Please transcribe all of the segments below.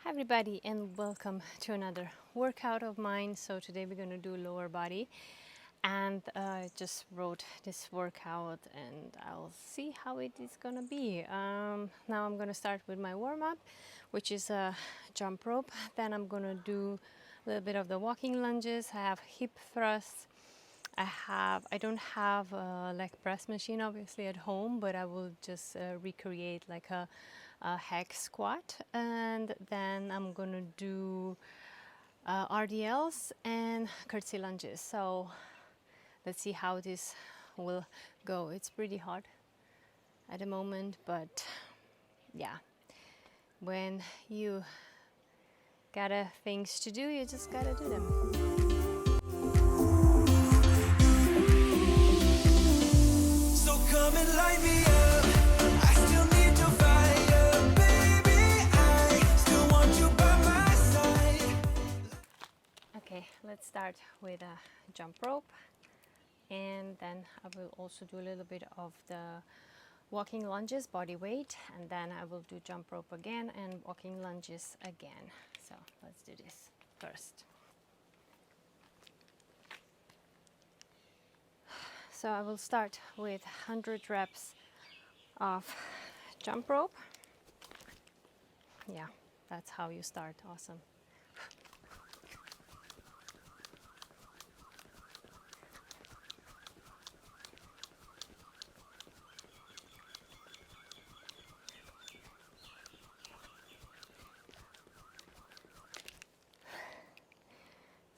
Hi everybody and welcome to another workout of mine. So today we're going to do lower body, and I just wrote this workout and I'll see how it is going to be. Now I'm going to start with my warm-up, which is a jump rope. Then I'm going to do a little bit of the walking lunges. I have hip thrusts. I don't have a leg press machine obviously at home, but I will just recreate like a hex squat, and then I'm gonna do RDLs and curtsy lunges. So let's see how this will go. It's pretty hard at the moment, but yeah, when you gotta things to do, you just gotta do them. Come and light me up. I still need your fire, baby. I still want you by my side. Okay, let's start with a jump rope, and then I will also do a little bit of the walking lunges, body weight, and then I will do jump rope again and walking lunges again. So let's do this first. So I will start with 100 reps of jump rope. Yeah, that's how you start. Awesome.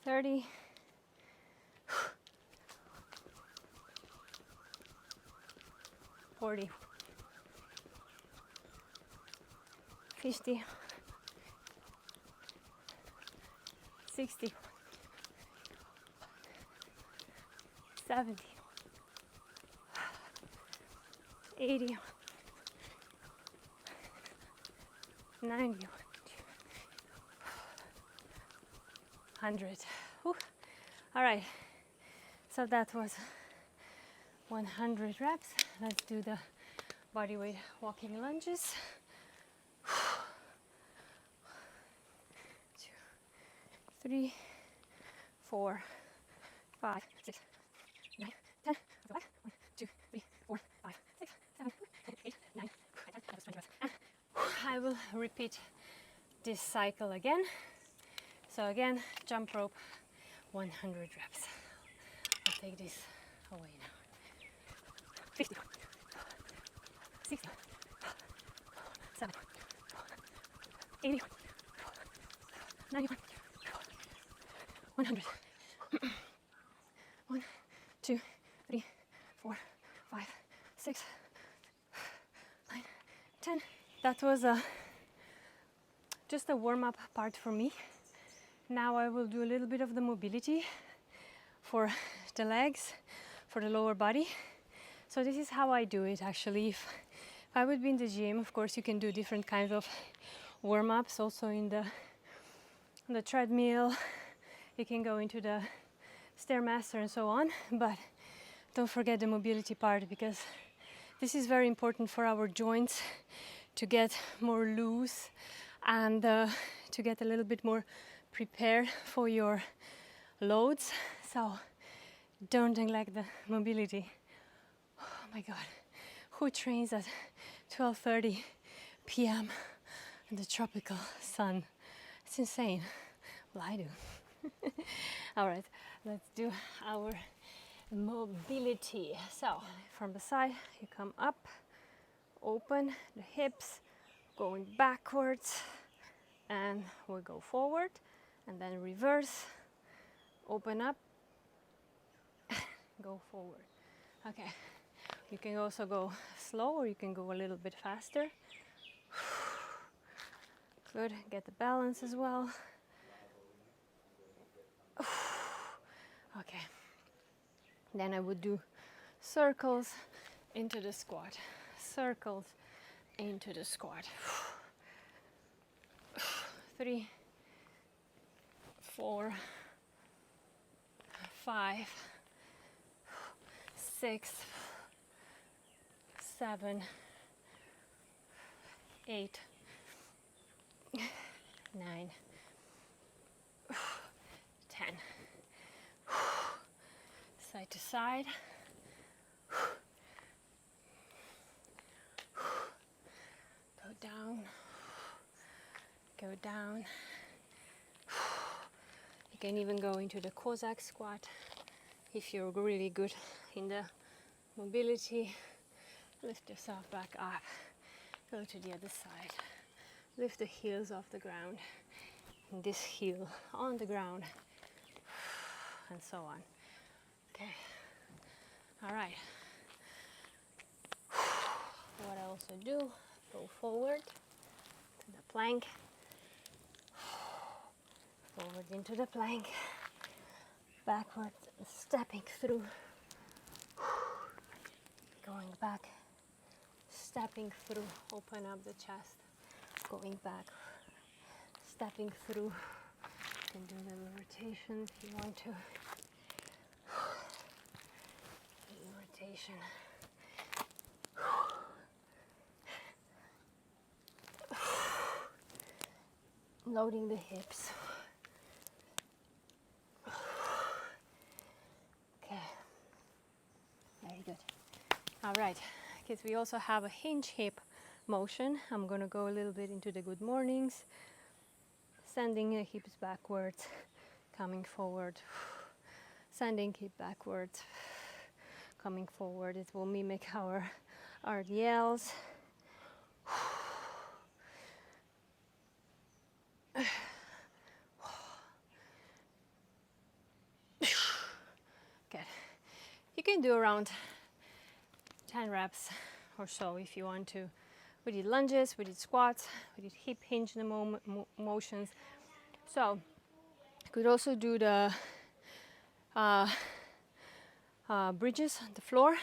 $30. 40, 50, 60, 70, 80, 90, 100. Whew. All right, so that was 100 reps. Let's do the body weight walking lunges. 2, 3, 4, 5, 6, 9, 10. 1, 2, 3, 4, 5, 6, 7, 8, 9, 10. That was 20 reps. And I will repeat this cycle again. So again, jump rope, 100 reps. I'll take this away now. 50, 60, 70, 80, 91, 100. 1, 2, 3, 4, 5, 6, 9, 10. That was just a warm-up part for me. Now I will do a little bit of the mobility for the legs, for the lower body. So this is how I do it actually. If I would be in the gym, of course you can do different kinds of warm-ups also in the treadmill. You can go into the Stairmaster and so on, but don't forget the mobility part, because this is very important for our joints to get more loose and to get a little bit more prepared for your loads. So don't neglect the mobility. Oh my god, who trains at 12:30 p.m. in the tropical sun? It's insane. Well, I do. All right, let's do our mobility. So from the side you come up, open the hips, going backwards, and we go forward, and then reverse, open up, go forward. Okay, you can also go slow or you can go a little bit faster. Good, get the balance as well. Okay, then I would do circles into the squat, circles into the squat. 3, 4, 5, 6, 7, 8, 9, 10. Side to side. Go down. Go down. You can even go into the Cossack squat if you're really good in the mobility. Lift yourself back up. Go to the other side. Lift the heels off the ground. And this heel on the ground. And so on. Okay. All right. What I also do, go forward to the plank. Forward into the plank. Backwards, stepping through. Going back. Stepping through. Open up the chest. Going back. Stepping through. You can do a little rotation if you want to. Little rotation. Loading the hips. Okay. Very good. All right. Because we also have a hinge hip motion. I'm going to go a little bit into the good mornings. Sending the hips backwards, coming forward. Sending hip backwards, coming forward. It will mimic our RDLs. Good. You can do around 10 reps or so if you want to. We did lunges, we did squats, we did hip hinge motions. So you could also do the bridges on the floor,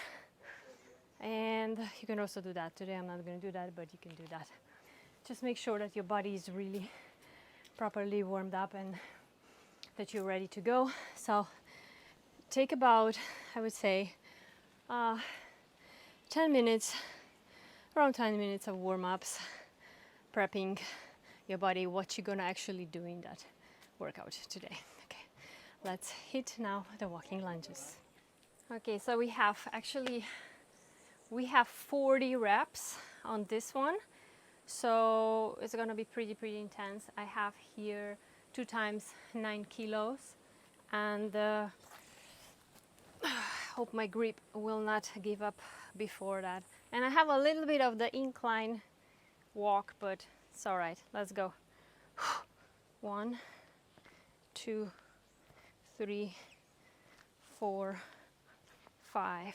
and you can also do that. Today I'm not going to do that, but you can do that. Just make sure that your body is really properly warmed up and that you're ready to go. So take about, I would say, 10 minutes, around 10 minutes of warm-ups, prepping your body what you're gonna actually do in that workout today. Okay, let's hit now the walking lunges. Okay, so we have 40 reps on this one, so it's gonna be pretty intense. I have here 2 times 9 kilos, and hope my grip will not give up before that. And I have a little bit of the incline walk, but it's all right. Let's go. 1, 2, 3, 4, 5,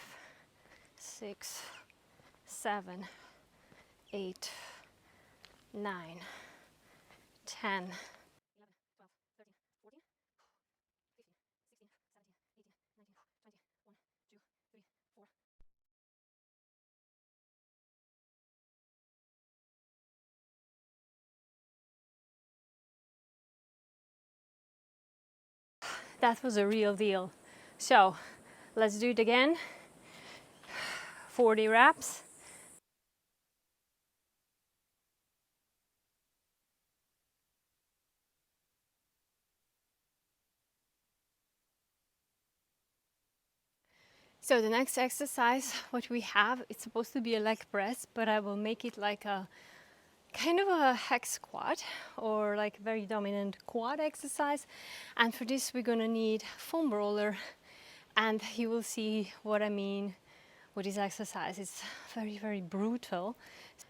6, 7, 8, 9, 10. That was a real deal. So let's do it again. 40 reps. So the next exercise, what we have, it's supposed to be a leg press, but I will make it like a kind of a hex squat, or like very dominant quad exercise. And for this, we're gonna need foam roller, and you will see what I mean with this exercise. It's very brutal.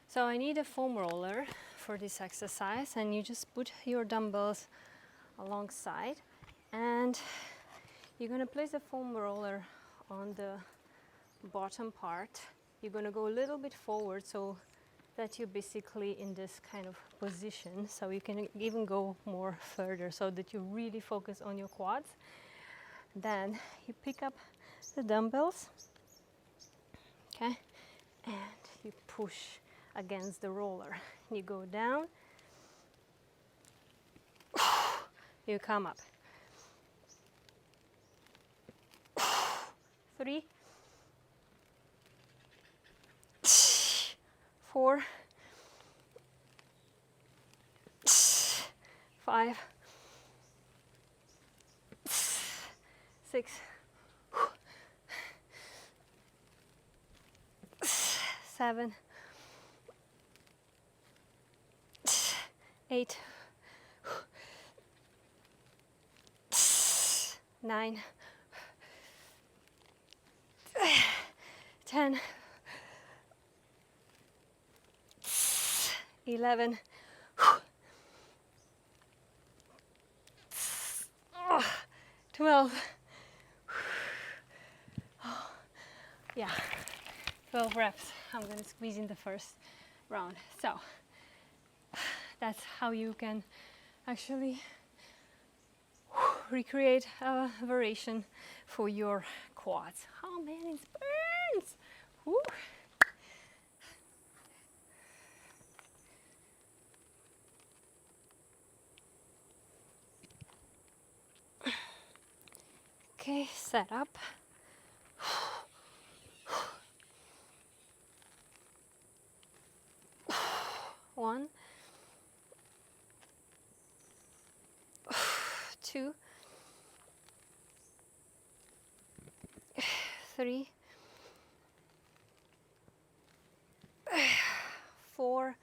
So I need a foam roller for this exercise, and you just put your dumbbells alongside, and you're gonna place the foam roller on the bottom part. You're gonna go a little bit forward so that you're basically in this kind of position, so you can even go more further so that you really focus on your quads. Then you pick up the dumbbells, okay, and you push against the roller. You go down, you come up. 3, 4, 5, 6, 7, 8, 9, 10, 11, 12. Yeah, 12 reps. I'm gonna squeeze in the first round. So that's how you can actually recreate a variation for your quads. Oh man, it burns! Woo. Okay, set up. 1, 2, 3, 4,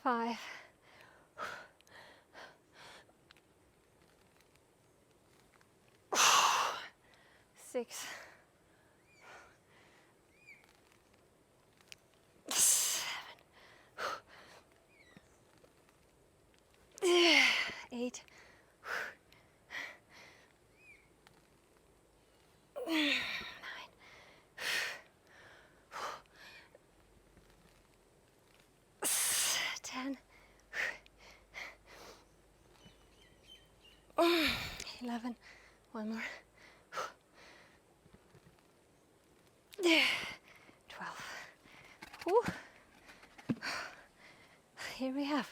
5, 6, 8, 9, 10, 11, one more, 12. Whew. Here we have.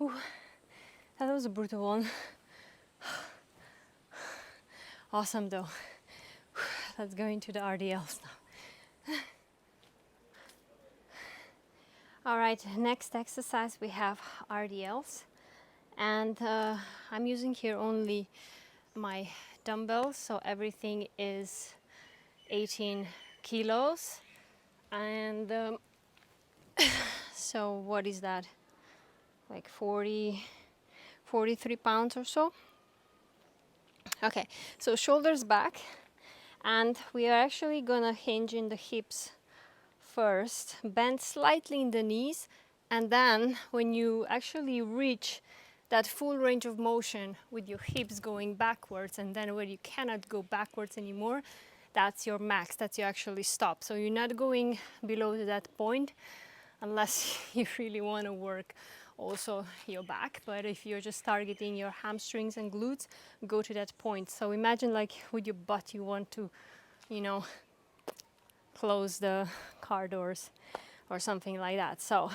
Ooh, that was a brutal one. Awesome though. Let's go into the RDLs now. All right, next exercise we have RDLs, and I'm using here only my dumbbells, so everything is 18 kilos, and so what is that, like 43 pounds or so. Okay, so shoulders back, and we are actually gonna hinge in the hips first, bend slightly in the knees, and then when you actually reach that full range of motion with your hips going backwards, and then where you cannot go backwards anymore, that's your max, that's your actually stop. So you're not going below to that point unless you really want to work also your back, but if you're just targeting your hamstrings and glutes, go to that point. So imagine like with your butt you want to, you know, close the car doors or something like that. So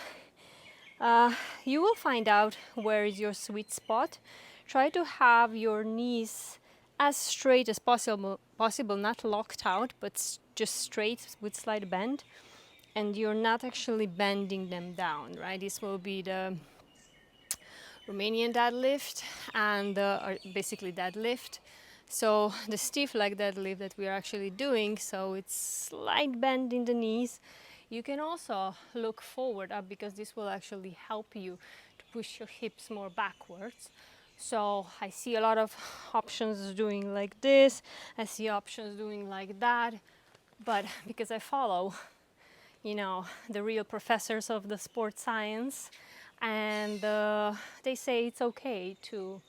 you will find out where is your sweet spot. Try to have your knees as straight as possible, not locked out, but just straight with slight bend, and you're not actually bending them down, right? This will be the Romanian deadlift and basically deadlift. So the stiff leg deadlift that we are actually doing, so it's slight bend in the knees. You can also look forward up because this will actually help you to push your hips more backwards. So I see a lot of options doing like this, I see options doing like that, but because I follow, you know, the real professors of the sport science, and they say it's okay to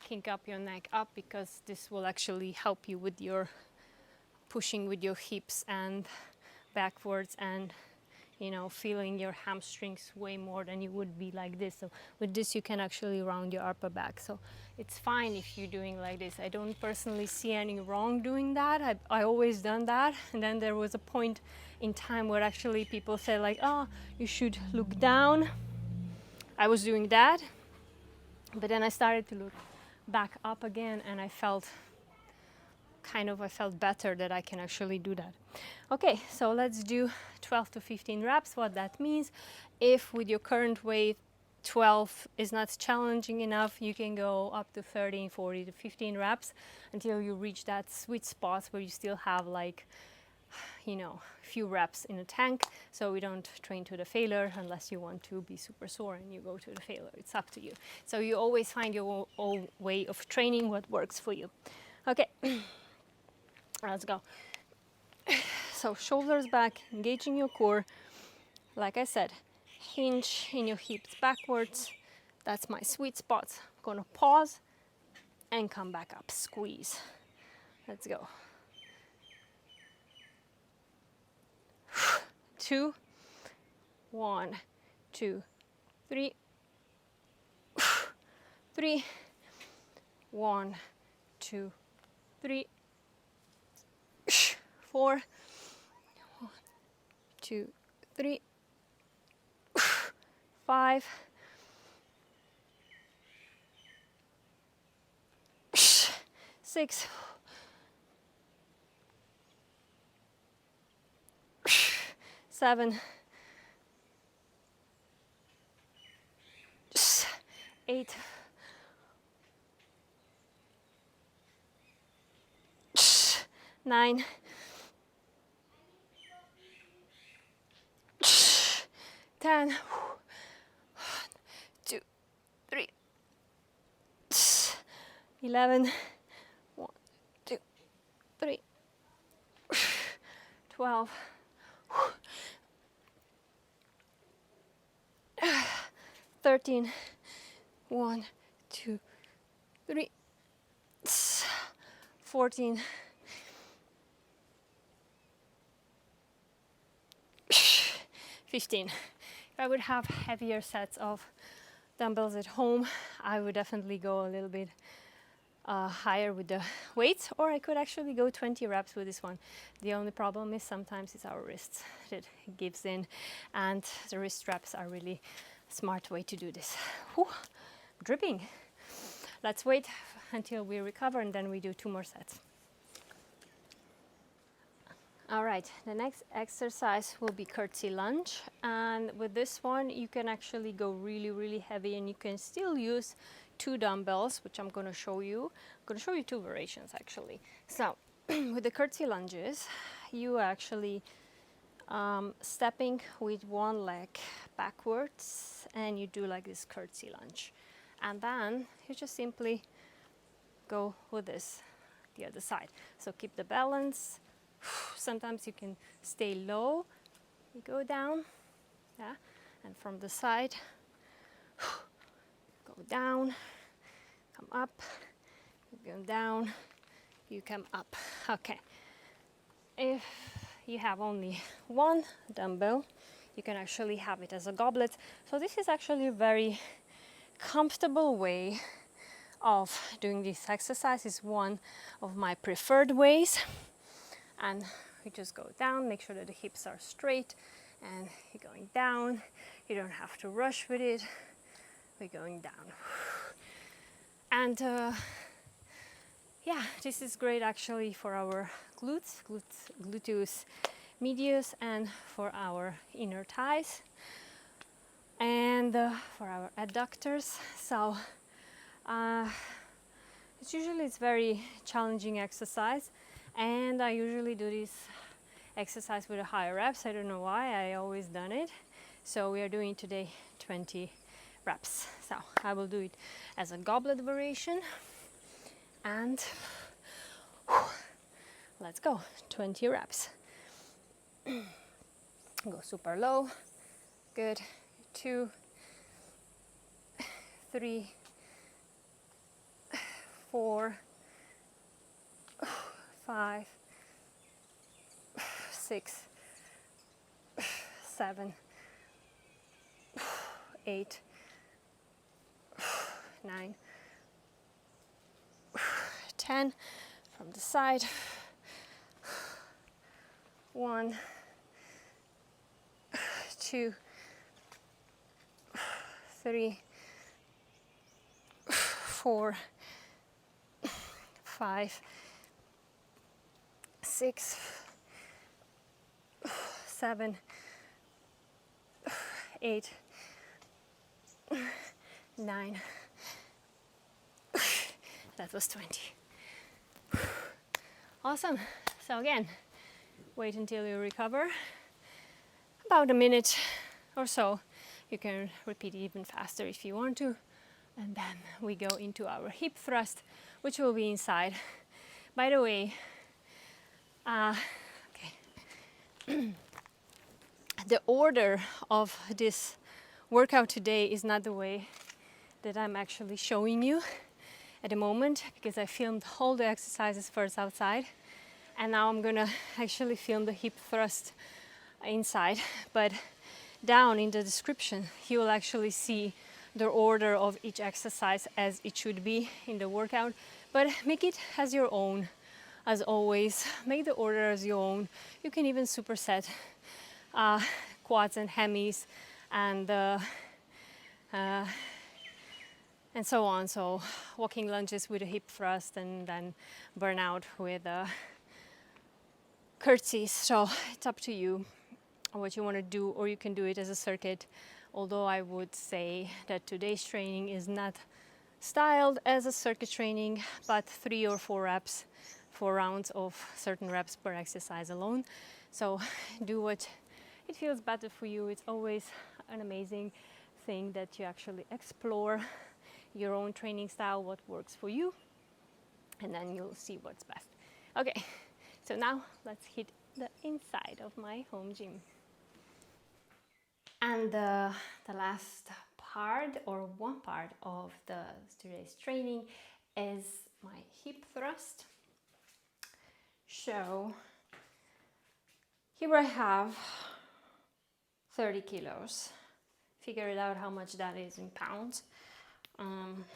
kink up your neck up because this will actually help you with your pushing with your hips and backwards, and you know, feeling your hamstrings way more than you would be like this. So with this you can actually round your upper back, so it's fine if you're doing like this. I don't personally see any wrong doing that. I always done that, and then there was a point in time where actually people said like, oh, you should look down. I was doing that, but then I started to look back up again, and I felt kind of I felt better that I can actually do that. Okay, so let's do 12 to 15 reps. What that means, if with your current weight 12 is not challenging enough, you can go up to 13, 40 to 15 reps until you reach that sweet spot where you still have like, you know, few reps in the tank. So we don't train to the failure unless you want to be super sore and you go to the failure. It's up to you. So you always find your own way of training, what works for you. Okay, let's go. So shoulders back, engaging your core. Like I said, hinge in your hips backwards. That's my sweet spot. I'm gonna pause and come back up, squeeze. Let's go. 2, 1, 2, 3, 3, 1, 2, 3, 4, 1, 2, 3, 5, 6, 7, 8, 9, 10, 1, 2, 3, 11, 1, 2, 3, 12, 13, 1, 2, 3, 14, 15. If I would have heavier sets of dumbbells at home, I would definitely go a little bit higher with the weights, or I could actually go 20 reps with this one. The only problem is sometimes it's our wrists that gives in, and the wrist straps are really a smart way to do this. Whew, dripping. Let's wait until we recover and then we do 2 more sets. All right, the next exercise will be Curtsy Lunge, and with this one you can actually go really heavy, and you can still use 2 dumbbells, which I'm going to show you. I'm going to show you 2 variations actually. So with the Curtsy Lunges, you actually stepping with one leg backwards, and you do like this Curtsy Lunge, and then you just simply go with this the other side. So keep the balance. Sometimes you can stay low, you go down, yeah, and from the side, go down, come up, you go down, you come up. Okay, if you have only 1 dumbbell, you can actually have it as a goblet. So this is actually a very comfortable way of doing this exercise. Is one of my preferred ways. And we just go down, make sure that the hips are straight, and you're going down. You don't have to rush with it. We're going down. And yeah, this is great actually for our glutes, gluteus medius, and for our inner thighs, and for our adductors. So it's very challenging exercise. And I usually do this exercise with a higher reps. I don't know why, I always done it. So we are doing today 20 reps. So I will do it as a goblet variation. And let's go, 20 reps. Go super low, good, 2, 3, 4, 5, 6, 7, 8, 9, 10. From the side. 1, 2, 3, 4, 5, 6, 7, 8, 9. That was 20. Awesome. So again, wait until you recover. About a minute or so. You can repeat it even faster if you want to. And then we go into our hip thrust, which will be inside. By the way, the order of this workout today is not the way that I'm actually showing you at the moment, because I filmed all the exercises first outside, and now I'm gonna actually film the hip thrust inside. But down in the description you will actually see the order of each exercise as it should be in the workout, but make it as your own. As always, make the order as your own. You can even superset quads and hammies and so on. So walking lunges with a hip thrust, and then burnout with curtsies. So it's up to you what you want to do, or you can do it as a circuit. Although I would say that today's training is not styled as a circuit training, but 3 or 4 reps, 4 rounds of certain reps per exercise alone. So do what it feels better for you. It's always an amazing thing that you actually explore your own training style, what works for you, and then you'll see what's best. Okay, so now let's hit the inside of my home gym. And the last part, or one part of today's training, is my hip thrust. So here I have 30 kilos. Figure it out how much that is in pounds.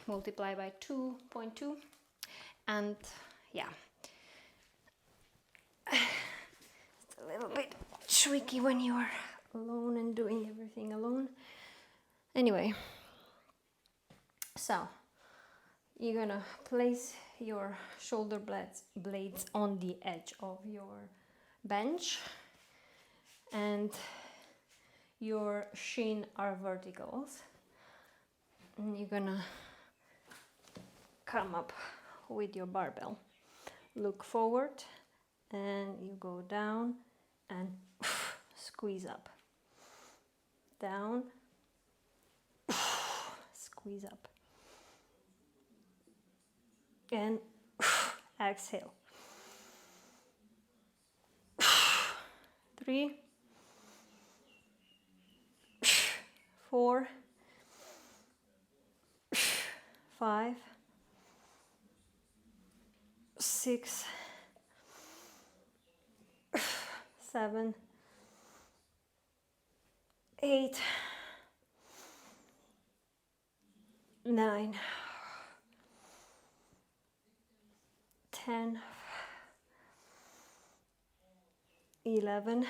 Multiply by 2.2, and yeah, it's a little bit tricky when you are alone and doing everything alone. Anyway, so you're gonna place your shoulder blades on the edge of your bench, and your shin are verticals, and you're gonna come up with your barbell, look forward, and you go down and squeeze up, down, squeeze up, and exhale. 3, 4, 5, 6, 7, 8, 9, 10, 11,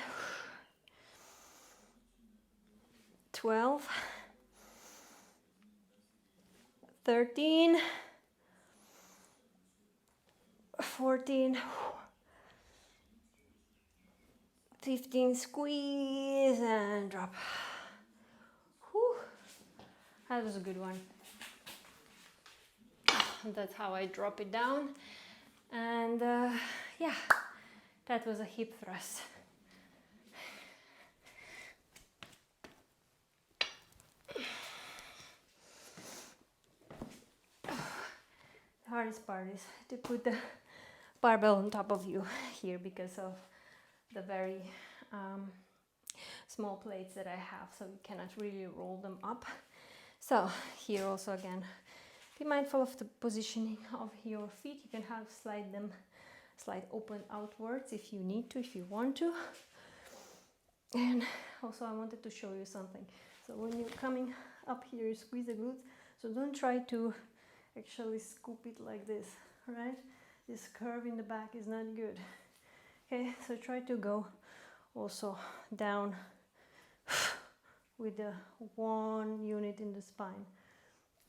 12, 13, 14, 15, squeeze and drop. Whew. That was a good one. That's how I drop it down. And yeah, that was a hip thrust. The hardest part is to put the barbell on top of you here because of the very small plates that I have, so you cannot really roll them up. So here also again, be mindful of the positioning of your feet. You can have slide open outwards if you need to, if you want to. And also I wanted to show you something. So when you're coming up here, you squeeze the glutes. So don't try to actually scoop it like this, right? This curve in the back is not good. Okay, so try to go also down with the one unit in the spine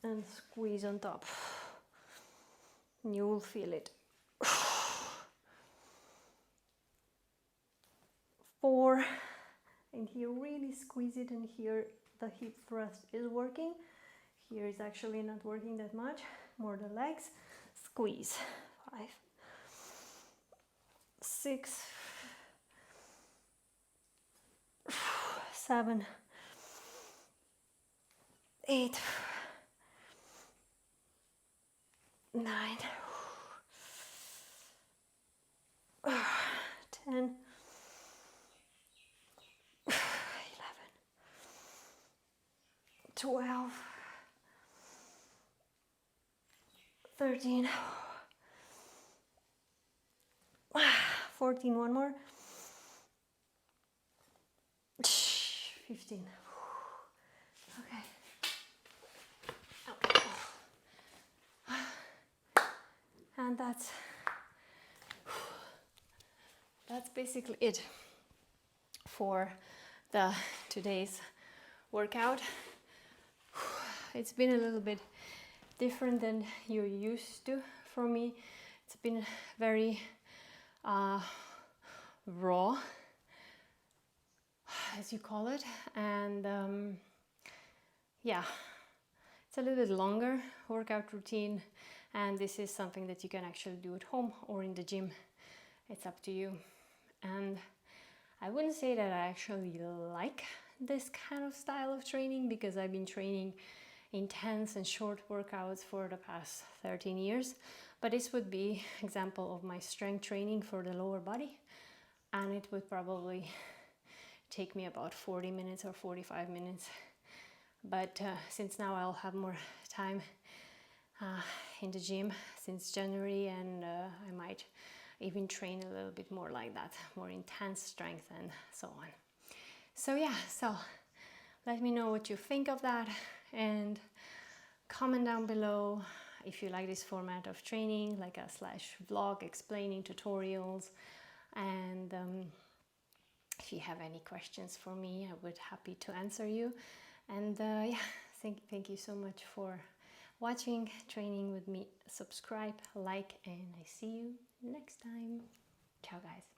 and squeeze on top. And you will feel it. 4, and here really squeeze it, and here the hip thrust is working. Here is actually not working that much, more the legs. Squeeze. 5, 6, 7, 8, 9, 10, 11, 12, 13, 14, one more, 15. Okay. And that's basically it for today's workout. It's been a little bit different than you're used to from me. It's been very raw, as you call it, and yeah, it's a little bit longer workout routine, and this is something that you can actually do at home or in the gym. It's up to you. And I wouldn't say that I actually like this kind of style of training, because I've been training intense and short workouts for the past 13 years, but this would be example of my strength training for the lower body, and it would probably take me about 40 minutes or 45 minutes. But since now I'll have more time in the gym since January, and I might even train a little bit more like that, more intense strength and so on. So yeah, so let me know what you think of that, and comment down below if you like this format of training, like a /vlog explaining tutorials, and if you have any questions for me, I would happy to answer you. And yeah, thank you so much for watching, training with me. Subscribe, like, and I see you next time. Ciao guys.